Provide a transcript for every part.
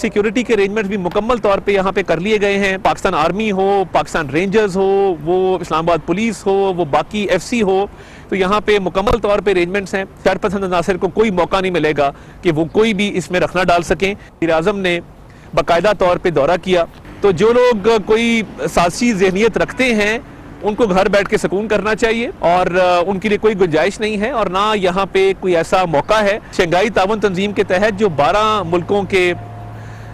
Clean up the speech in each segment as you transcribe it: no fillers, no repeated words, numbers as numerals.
Security के arrangements भी मुकम्मल तौर पे यहाँ पे कर लिए गए हैं। पाकिस्तान आर्मी हो, पाकिस्तान रेंजर्स हो, वो इस्लामाबाद पुलिस हो, वो बाकी FC हो, तो यहाँ पे मुकम्मल तौर पे अरेंजमेंट्स हैं। शरपसंद अनासर को कोई मौका नहीं मिलेगा कि वो कोई भी इसमें रखना डाल सकें। वज़ीर आज़म ने बाकायदा तौर पे दौरा किया, तो जो लोग कोई साजिशी ज़हनियत रखते हैं उनको घर बैठ के सुकून करना चाहिए और उनके लिए कोई गुंजाइश नहीं है और ना यहाँ पे कोई ऐसा मौका है। शंघाई ताउन तंजीम के तहत जो 12 मुल्कों के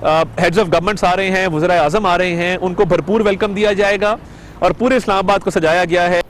हेड्स ऑफ गवर्नमेंट्स आ रहे हैं, वज़ीर आज़म आ रहे हैं, उनको भरपूर वेलकम दिया जाएगा और पूरे इस्लामाबाद को सजाया गया है।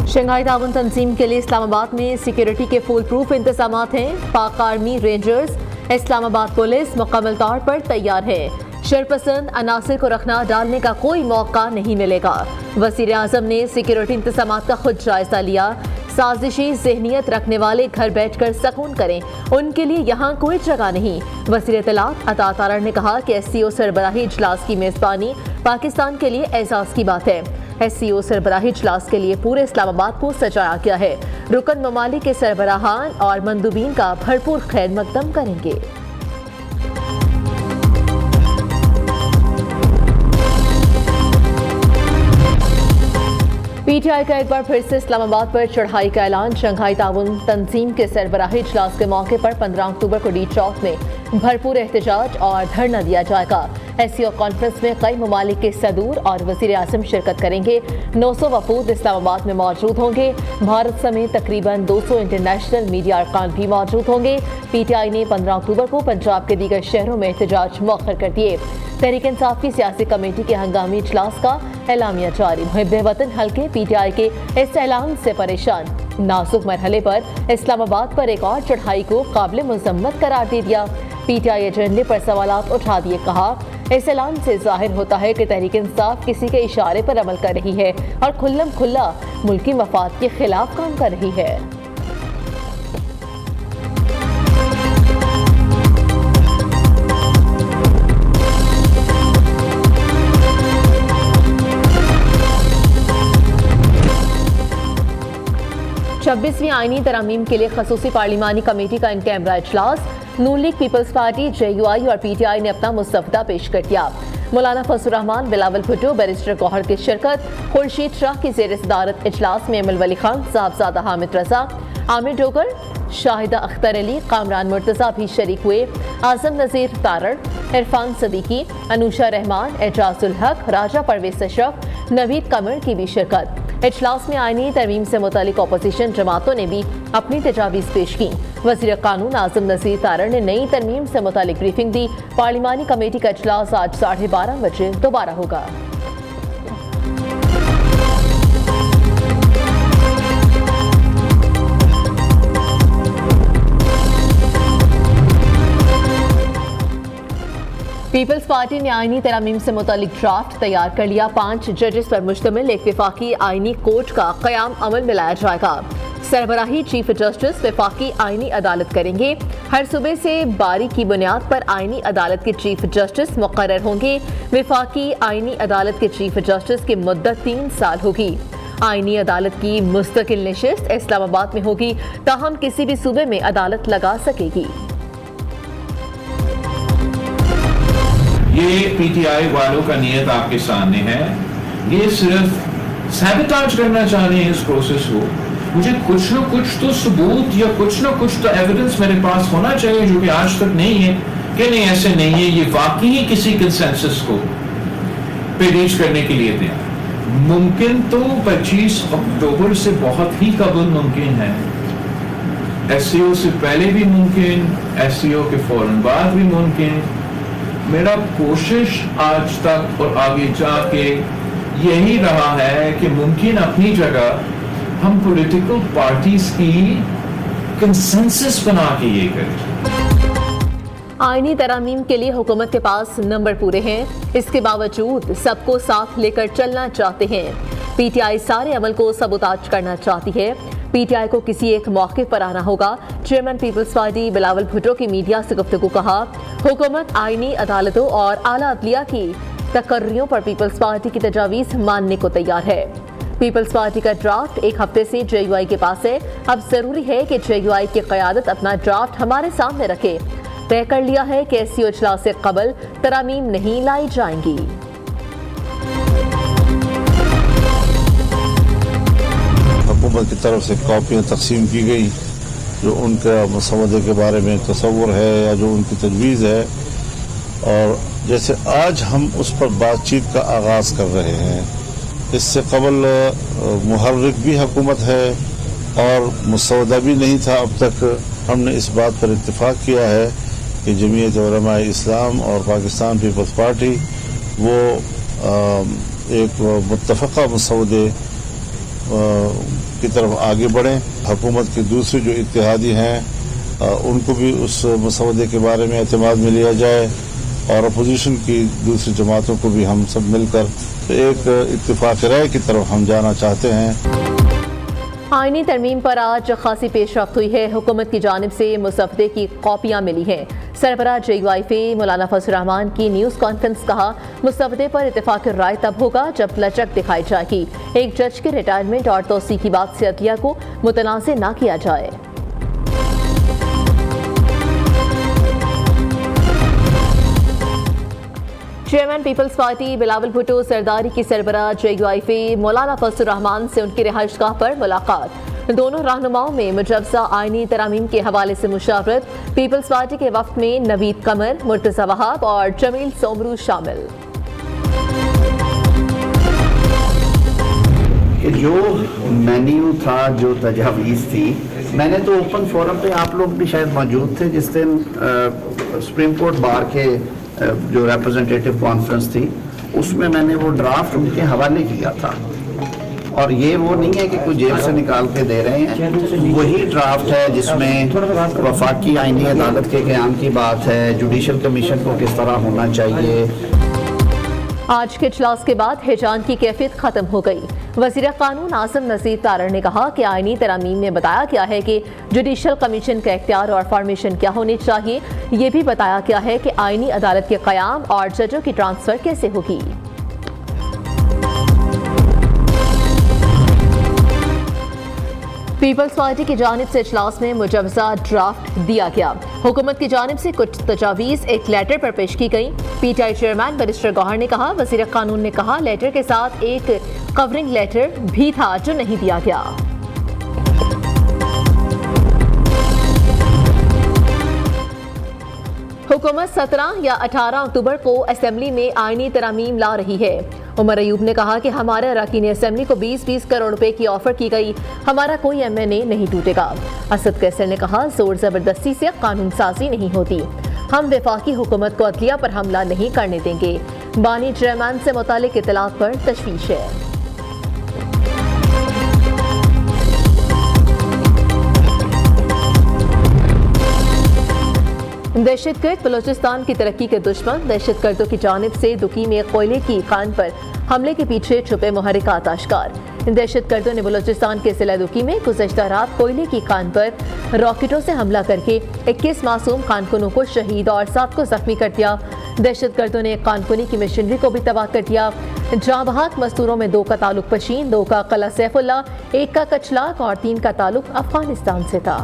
शंघाई ताउन तंजीम के लिए इस्लामाबाद में सिक्योरिटी के फुल प्रूफ इंतजामात हैं। पाक आर्मी, रेंजर्स, इस्लामाबाद पुलिस मुकम्मल तौर पर तैयार है। शरपसंद अनासिर को रखना डालने का कोई मौका नहीं मिलेगा। वज़ीर आज़म ने सिक्योरिटी इंतजामात का खुद जायजा लिया। साजिशी ज़हनियत रखने वाले घर बैठकर सुकून करें, उनके लिए यहाँ कोई जगह नहीं। वज़ीर इत्तलात अता तारड़ ने कहा कि SCO सरबराही इजलास की मेज़बानी पाकिस्तान के लिए एजाज़ की बात है। SCO सरबराही इजलास के लिए पूरे इस्लामाबाद को सजाया गया है। रुकन ममालिक के सरबराहान और मंदूबीन का भरपूर खैर मकदम करेंगे। PTI का एक बार फिर से इस्लामाबाद पर चढ़ाई का ऐलान। शंघाई ताउन तंजीम के सरबराही इजलास के मौके पर 15 अक्टूबर को डी चौक में भरपूर एहतजाज और धरना दिया जाएगा। SCO कॉन्फ्रेंस में कई ममालिक के सदूर और वज़ीर आज़म शिरकत करेंगे। 900 वफूद इस्लामाबाद में मौजूद होंगे। भारत समेत तकरीबन 200 इंटरनेशनल मीडिया अरकान भी मौजूद होंगे। PTI ने 15 अक्टूबर को पंजाब के दीगर शहरों में एहतजाज मौखर कर दिए। तहरीक इंसाफ की सियासी कमेटी के हंगामी इजलास का एलामिया जारी। मुहिब्बे वतन हल्के PTI के इस ऐलान से परेशान। नाजुक मरहले पर इस्लामाबाद पर एक और चढ़ाई को काबिल मजम्मत करार दे दिया। PTI एजेंडे पर सवालात उठा दिए। कहा, इस ऐलान से जाहिर होता है कि तहरीक इंसाफ किसी के इशारे पर अमल कर रही है और खुल्लम खुल्ला मुल्की मफाद के खिलाफ काम कर रही है। छब्बीसवीं आईनी तरमीम के लिए खसूसी पार्लिमानी कमेटी का इन कैमरा इजलास। नून लीग, पीपल्स पार्टी, JUI और PTI ने अपना मुस्तफदा पेश कर दिया। मौलाना फजलुर रहमान, बिलावल भुट्टो, बैरिस्टर गौहर की शिरकत। खुर्शीद शाह की जेर सदारत इजलास में अमल वली खान, साहबजादा हामिद रजा, आमिर डोगर, शाहिदा अख्तर अली, कामरान मुर्तज़ा भी शरीक हुए। आजम नज़ीर तारड़, इरफान सदीकी, अनुषा रहमान, एजाजुल हक, राजा परवेज अशरफ, नवीद कमर की भी शिरकत। इजलास में आईनी तरमीम से मुतालिक अपोजिशन जमातों ने भी अपनी तजावीज़ पेश की। वज़ीर कानून आजम नज़ीर तारड़ ने नई तरमीम से मुतालिक ब्रीफिंग दी। पार्लिमानी कमेटी का इजलास आज 12:30 बजे दोबारा होगा। पीपल्स पार्टी ने आईनी तरमीम से मुतालिक ड्राफ्ट तैयार कर लिया। 5 जजेस पर मुश्तमिल एक वफाकी आईनी कोर्ट का क़याम अमल में लाया जाएगा। सरबराही चीफ जस्टिस वफाकी आईनी अदालत करेंगे। हर सूबे से बारी की बुनियाद पर आईनी अदालत के चीफ जस्टिस मुकर्रर होंगे। वफाकी आईनी अदालत के चीफ जस्टिस की मुद्दत 3 साल होगी। आईनी अदालत की मुस्तकिल नशिस्त इस्लामाबाद में होगी, ताहम किसी भी सूबे में अदालत लगा सकेगी। ये PTI वालों का नियत आपके सामने है। ये सिर्फ सैबोटाज करना चाह रहे हैं इस प्रोसेस को। मुझे कुछ ना कुछ तो सबूत या कुछ ना कुछ तो एविडेंस मेरे पास होना चाहिए, जो कि आज तक नहीं है। कि नहीं, ऐसे नहीं है, ये वाकई ही किसी कंसेंसस को पे रीच करने के लिए थे। मुमकिन तो 25 अक्टूबर से बहुत ही कबल मुमकिन है। SCO से पहले भी मुमकिन, SCO के फौरन बाद भी मुमकिन। मेरा कोशिश आज तक और आगे जाके यही रहा है कि मुमकिन अपनी जगह हम पॉलिटिकल पार्टीज की कंसेंसस बना के ये करें। आईनी तरमीम के लिए हुकूमत के पास नंबर पूरे हैं, इसके बावजूद सबको साथ लेकर चलना चाहते हैं। PTI सारे अमल को सबूताज करना चाहती है। PTI को किसी एक मौके पर आना होगा। Chairman peoples party Bilawal Bhutto की मीडिया से गुफ्तगू कहा, हुकूमत आईनी अदालतों और आला अदलिया की तकर्रियों पर पीपल्स पार्टी की तजावीज़ मानने को तैयार है। पीपल्स पार्टी का ड्राफ्ट एक हफ्ते से JUI के पास है। अब जरूरी है कि JUI की क़यादत अपना ड्राफ्ट हमारे सामने रखे। तय कर लिया है कि SCO इजलास से कबल तरामीम नहीं लाई जाएंगी। हुकूमत की तरफ से कॉपियाँ तकसीम की गई जो उनके मसवदे के बारे में तस्वुर है या जो उनकी तजवीज़ है, और जैसे आज हम उस पर बातचीत का आगाज़ कर रहे हैं, इससे कबल मुहर्रिक भी हुकूमत है और मसवदा भी नहीं था अब तक। हमने इस बात पर इत्तेफाक किया है कि जमीयत उलमाए इस्लाम और पाकिस्तान पीपल्स पार्टी वो एक मुत्तफ़क़ा मसवदे की तरफ आगे बढ़ें। हुकूमत के दूसरे जो इत्तेहादी हैं उनको भी उस मसवदे के बारे में एतमाद में लिया जाए और अपोजिशन की दूसरी जमातों को भी हम सब मिलकर एक इत्तेफाक राय की तरफ हम जाना चाहते हैं। आईनी तरमीम पर आज खासी पेशरफ्त हुई है। हुकूमत की जानिब से मुसवदे की कॉपियाँ मिली हैं। सरबराह JUIF मौलाना फजल रहमान की न्यूज़ कॉन्फ्रेंस कहा, मुसवदे पर इत्तेफाक राय तब होगा जब लचक दिखाई जाएगी। एक जज के रिटायरमेंट और तोसी की बात से अदलिया को मुतनाज़ ना किया जाए। Chairman peoples party Bilawal Bhutto सरदारी की सरबराह JUIF मौलाना फजल रहमान से उनकी रिहाइशगाह पर मुलाकात। दोनों रहनुमाओं में मुजवजा आईनी तरामीम के हवाले से मुशावरत। पीपल्स पार्टी के वफ्द में नवीद कमर, मुर्तज़ा वहाब और जमील सोमरू शामिल। जो मेन्यू था, जो तजावीज़ थी, मैंने तो ओपन फोरम पे, आप लोग भी शायद मौजूद थे जिस दिन सुप्रीम कोर्ट बार के जो रिप्रेजेंटेटिव कॉन्फ्रेंस थी, उसमें मैंने वो ड्राफ्ट उनके हवाले किया था। और ये वो नहीं है कि कोई जेब से निकाल के दे रहे हैं, वही ड्राफ्ट है जिसमें वफाकी आईनी अदालत के क़याम की बात है, जुडिशल कमीशन को किस तरह होना चाहिए। आज के इजलास के बाद हिजान की कैफियत खत्म हो गई। वज़ीर कानून आसिम नज़ीर तारड़ ने कहा कि आईनी तरामीम में बताया गया है कि जुडिशल कमीशन का इख्तियार और फॉर्मेशन क्या होनी चाहिए। ये भी बताया गया है कि आईनी अदालत के क़याम और जजों की ट्रांसफ़र कैसे होगी। पीपल्स पार्टी की जानिब से इजलास में मुजवजा ड्राफ्ट दिया गया। हुकूमत की जानिब से कुछ तजावीज़ एक लेटर पर पेश की गई। PTI चेयरमैन बैरिस्टर गौहर ने कहा, वज़ीर कानून ने कहा, लेटर के साथ एक कवरिंग लेटर भी था जो नहीं दिया गया। हुकूमत 17 या 18 अक्टूबर को असेंबली में आईनी तरामीम ला रही है। उमर अयूब ने कहा कि हमारे अरकान असेंबली को 20-20 करोड़ रुपए की ऑफर की गई, हमारा कोई MNA नहीं टूटेगा। असद कैसर ने कहा, जोर जबरदस्ती से कानून साजी नहीं होती, हम वफाकी हुकूमत को अदलिया पर हमला नहीं करने देंगे। बानी चेयरमैन से मुतालिक इत्तलात पर तशवीश है। दहशतगर्द बलोचिस्तान की तरक्की के दुश्मन। दहशतगर्दों की जानिब से दुकी में कोयले की खान पर हमले के पीछे छुपे मुहर्रिकात आश्कार। दहशतगर्दों ने बलोचिस्तान के जिला दुकी में गुज़श्ता रात कोयले की खान पर रॉकेटों से हमला करके 21 मासूम खानकुनों को शहीद और 7 को जख्मी कर दिया। दहशतगर्दों ने खानकुनी की मशीनरी को भी तबाह कर दिया। जाँ बहक मजदूरों में 2 का ताल्लुक पशीन, 2 का कला सैफुल्ला, 1 का कचलाक और 3 का ताल्लुक अफगानिस्तान से था।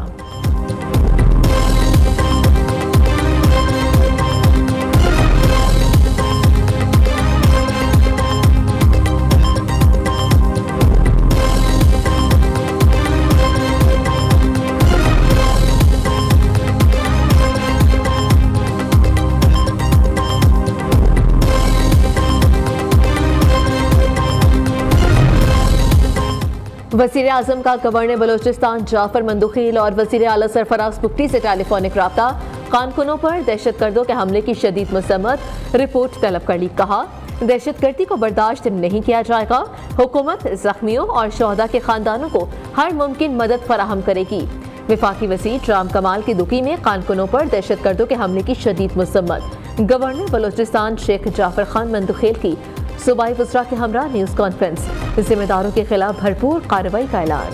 वज़ीर आज़म का गवर्नर बलोचिस्तान जाफर मंदुखील और वज़ीर आला सरफराज बुगटी से टेलीफोनिक राब्ता। खानकुनों पर दहशतगर्दों के हमले की शदीद मज़म्मत, रिपोर्ट तलब कर ली। कहा, दहशतगर्दी को बर्दाश्त नहीं किया जाएगा। हुकूमत जख्मियों और शहदा के खानदानों को हर मुमकिन मदद फराहम करेगी। वफाकी वज़ीर राम कमाल की दुकी में खानकुनों पर दहशतगर्दों के हमले की शदीद मज़म्मत। गवर्नर बलोचिस्तान शेख जाफर खान मंदुखील की सूबाई वज़रा के हमरा न्यूज़ कॉन्फ्रेंस। जिम्मेदारों के खिलाफ भरपूर कार्रवाई का ऐलान।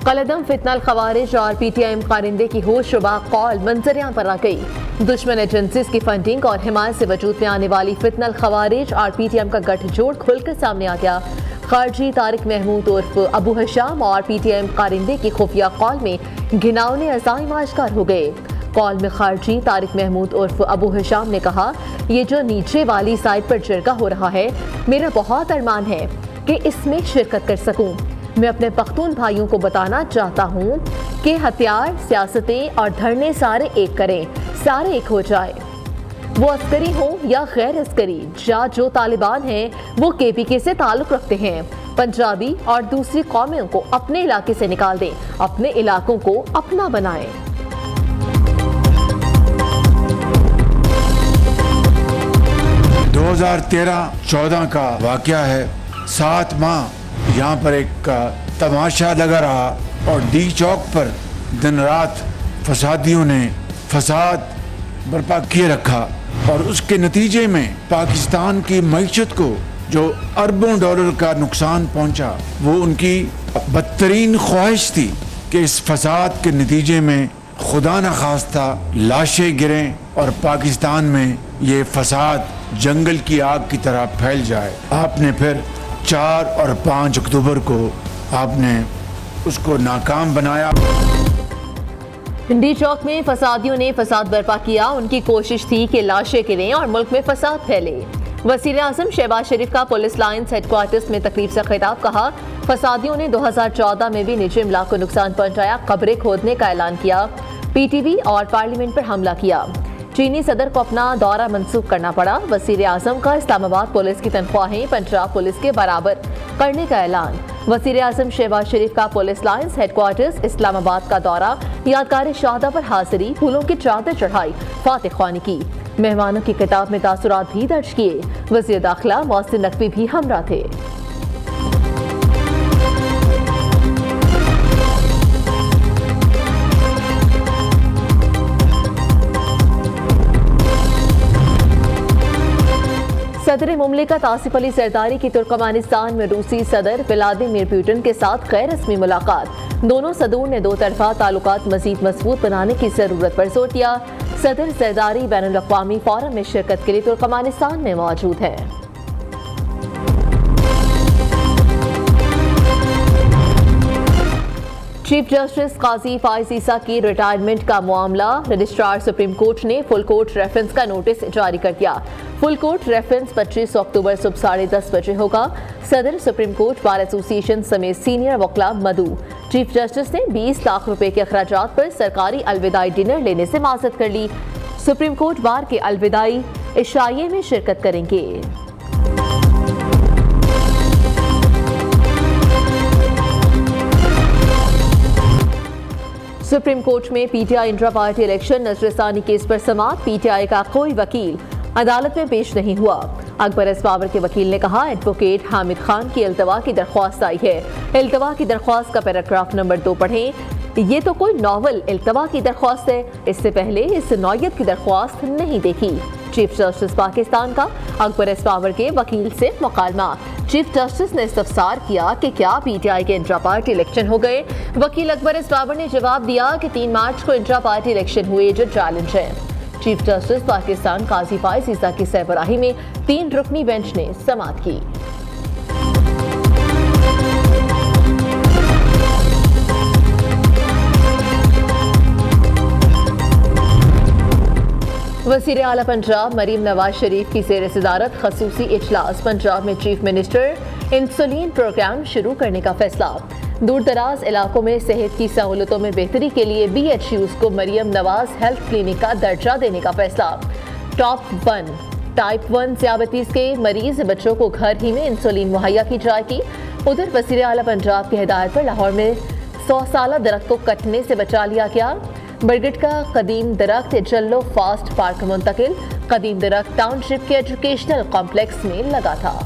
कलदम फितनल खवारिज और PTIM कारिंदे की होशरुबा कौल मंजरियां पर आ गई। दुश्मन एजेंसीज की फंडिंग और हिमायत से वजूद में आने वाली फितनल खवारिज और PTIM का गठजोड़ खुलकर सामने आ गया। खारजी तारिक महमूद उर्फ अबू हशाम और PTM कारिंदे की खुफिया कॉल में घिनौने अज़ाइम आश्कार हो गए। कॉल में खारजी तारिक महमूद उर्फ अबू हशाम ने कहा, ये जो नीचे वाली साइड पर जरगा हो रहा है, मेरा बहुत अरमान है कि इसमें शिरकत कर सकूं। मैं अपने पख्तून भाइयों को बताना चाहता हूं कि हथियार, सियासतें और धरने सारे एक करें, सारे एक हो जाए। वो अस्करी हो या गैर अस्करी, या जो तालिबान हैं वो KPK से ताल्लुक रखते हैं, पंजाबी और दूसरी कौमों को अपने इलाके से निकाल दें, अपने इलाकों को अपना बनाएं। – 2013-14 का वाकया है। 7 माह यहाँ पर एक तमाशा लगा रहा और डी चौक पर दिन रात फसादियों ने फसाद बर्पा किए रखा और उसके नतीजे में पाकिस्तान की मईशत को जो अरबों डॉलर का नुकसान पहुंचा, वो उनकी बदतरीन ख्वाहिश थी कि इस फसाद के नतीजे में खुदा न खास्ता लाशें गिरें और पाकिस्तान में ये फसाद जंगल की आग की तरह फैल जाए। आपने फिर 4 और 5 अक्टूबर को आपने उसको नाकाम बनाया। डी चौक में फसादियों ने फसाद बर्पा किया। उनकी कोशिश थी कि लाशें गिरें और मुल्क में फसाद फैले। वज़ीर आज़म शहबाज शरीफ का पुलिस लाइन्स हेडक्वार्टर्स में तकरीब से खिताब, कहा, फसादियों ने 2014 में भी निजी इमलाक को नुकसान पहुंचाया, कब्रें खोदने का ऐलान किया, PTV और पार्लियामेंट पर हमला किया। चीनी सदर को अपना दौरा मंसूख करना पड़ा। वज़ीर आज़म का इस्लामाबाद पुलिस की तनख्वाहें पंजाब पुलिस के बराबर करने का ऐलान। वज़ीर आज़म शहबाज शरीफ का पुलिस लाइन्स हेडक्वार्टर्स इस्लामाबाद का दौरा, यादगार शहादा पर हाजिरी, फूलों की चादर चढ़ाई, फातिह ख्वानी की। मेहमानों की किताब में तासुरात भी दर्ज किए। वज़ीर दाखिला मोहसिन नकवी भी हमरा थे। सदर मुमलिकत आसिफ अली जरदारी की तुर्कमानिस्तान में रूसी सदर व्लादिमीर पुतिन के साथ गैर रस्मी मुलाकात। दोनों सदूर ने दो तरफा ताल्लुकात मजीद मजबूत बनाने की जरूरत पर जोर दिया। सदर जरदारी बैनुल अक़वामी फोरम में शिरकत के लिए तुर्कमानिस्तान में मौजूद है। चीफ जस्टिस काजी फाइज ईसा की रिटायरमेंट का मामला, रजिस्ट्रार सुप्रीम कोर्ट ने फुल कोर्ट रेफरेंस का नोटिस जारी कर दिया। फुल कोर्ट रेफरेंस 25 अक्टूबर सुबह 10:30 बजे होगा। सदर सुप्रीम कोर्ट बार एसोसिएशन समेत सीनियर वकला मधु चीफ जस्टिस ने 20 लाख रुपए के अखराजात पर सरकारी अलविदाई डिनर लेने से माजरत कर ली। सुप्रीम कोर्ट बार के अलविदाई इशाइये में शिरकत करेंगे। सुप्रीम कोर्ट में PTI इंट्रा पार्टी इलेक्शन नजरसानी केस पर समाअत। PTI का कोई वकील अदालत में पेश नहीं हुआ। अकबर एस बाबर के वकील ने कहा, एडवोकेट हामिद खान की इल्तवा की दरख्वास्त आई है। इल्तवा की दरख्वास्त का पैराग्राफ नंबर 2 पढ़ें। ये तो कोई नॉवल इल्तवा की दरख्वास्त है, इससे पहले इस नौयत की दरख्वास्त नहीं देखी। चीफ जस्टिस पाकिस्तान का अकबर एस बाबर के वकील से मुकालमा। चीफ जस्टिस ने इस्तफसार किया कि क्या PTI के इंट्रा पार्टी इलेक्शन हो गए। वकील अकबर एस बाबर ने जवाब दिया कि 3 मार्च को इंट्रा पार्टी इलेक्शन हुए, जो चैलेंज है। चीफ जस्टिस पाकिस्तान काजी फाइज ईसा की सरबराही में 3 रुकनी बेंच ने समाअत की। वज़ीर आला पंजाब मरीम नवाज शरीफ की ज़ेर सदारत खसूसी इजलास। पंजाब में चीफ मिनिस्टर इंसुलिन प्रोग्राम शुरू करने का फैसला। दूर दराज इलाकों में सेहत की सहूलतों में बेहतरी के लिए BHUs को मरियम नवाज हेल्थ क्लिनिक का दर्जा देने का फैसला। टाइप 1 ज़ियाबतीस के मरीज बच्चों को घर ही में इंसुलिन मुहैया की जाएगी। उधर वज़ीर आला पंजाब की हिदायत पर लाहौर में 100 साला दरख्त को कटने से बचा लिया गया। बरगढ़ का कदीम दरख्त जल्लो फास्ट पार्क मुंतकिल। कदीम दरख्त टाउनशिप के एजुकेशनल कॉम्प्लेक्स में लगा था।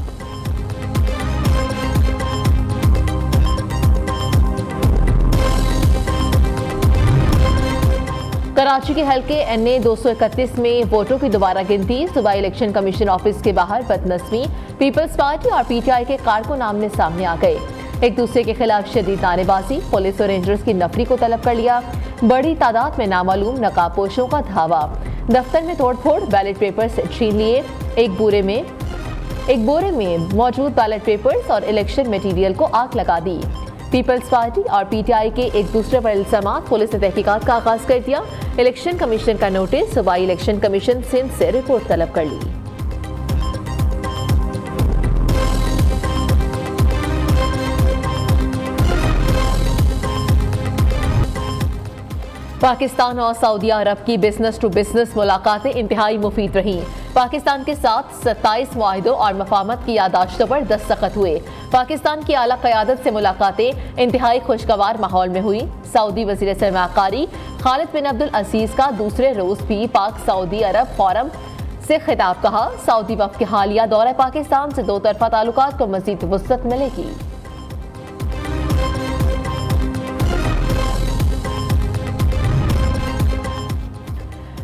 कराची के हल्के NA 231 में वोटों की दोबारा गिनती। सुबह इलेक्शन कमीशन ऑफिस के बाहर बदनज़मी। पीपल्स पार्टी और PTI के कारकुन आमने सामने आ गए। एक दूसरे के खिलाफ शदीद नारेबाजी। पुलिस और रेंजर्स की नफरी को तलब कर लिया। बड़ी तादाद में नामालूम नकाबपोशों का धावा। दफ्तर में तोड़फोड़, बैलेट पेपर्स छीन लिए। एक बोरे में एक बोरे में मौजूद बैलेट पेपर्स और इलेक्शन मटेरियल को आग लगा दी। पीपल्स पार्टी और पीटीआई के एक दूसरे पर इल्जामात, पुलिस ने तहकीकात का आगाज कर दिया। इलेक्शन कमीशन का नोटिस, सूबाई इलेक्शन कमीशन सिंध से रिपोर्ट तलब कर ली। पाकिस्तान और सऊदी अरब की बिजनेस टू बिजनेस मुलाकातें इंतहाई मुफीद रहीं। पाकिस्तान के साथ 27 मुआहिदों और मफाहमत की यादाश्तों पर दस्तखत हुए। पाकिस्तान की आला क़यादत से मुलाकातें इंतहाई खुशगवार माहौल में हुई। सऊदी वज़ीर सरमाकारी खालिद बिन अब्दुल अजीज का दूसरे रोज भी पाक सऊदी अरब फोरम से खिताब कहा। सऊदी वफ़द के हालिया दौरा पाकिस्तान से दो तरफा ताल्लुकात को मज़ीद वुसअत मिलेगी।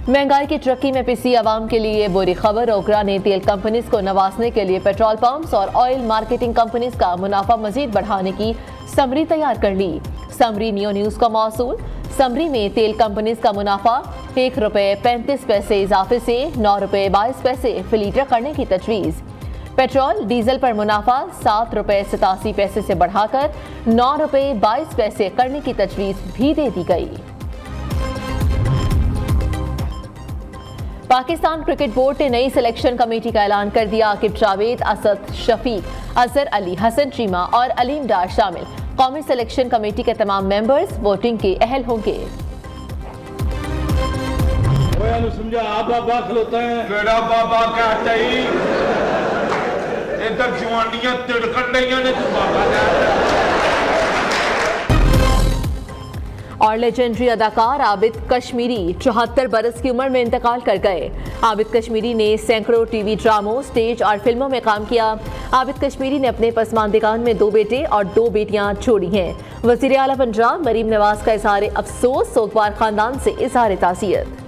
महंगाई की ट्रकी में पिसी आवाम के लिए बुरी खबर। ओकरा ने तेल कंपनीज को नवाजने के लिए पेट्रोल पंप्स और ऑयल मार्केटिंग कंपनीज का मुनाफा मजीद बढ़ाने की समरी तैयार कर ली। समरी नियो न्यूज का मौसूल। समरी में तेल कंपनीज का मुनाफा ₹1.35 इजाफे से ₹9.22 फी लीटर करने की तजवीज़। पेट्रोल डीजल पर मुनाफा ₹7.87 से बढ़ाकर ₹9.22 करने की तजवीज़ भी दे दी गई। पाकिस्तान क्रिकेट बोर्ड ने नई सिलेक्शन कमेटी का ऐलान कर दिया। आकिब जावेद, असद शफीक, अजहर अली, हसन चीमा और अलीम डार शामिल कौमी सिलेक्शन कमेटी के तमाम मेंबर्स वोटिंग के अहल होंगे। और लेजेंडरी अदाकार आबिद कश्मीरी 74 बरस की उम्र में इंतकाल कर गए। आबिद कश्मीरी ने सैकड़ों टीवी ड्रामों, स्टेज और फिल्मों में काम किया। आबिद कश्मीरी ने अपने पसमानदिगान में 2 बेटे और 2 बेटियां छोड़ी हैं। वज़ीर आला पंजाब मरीम नवाज का इज़हार अफसोस, सोगवार खानदान से इज़हार ताज़ियत।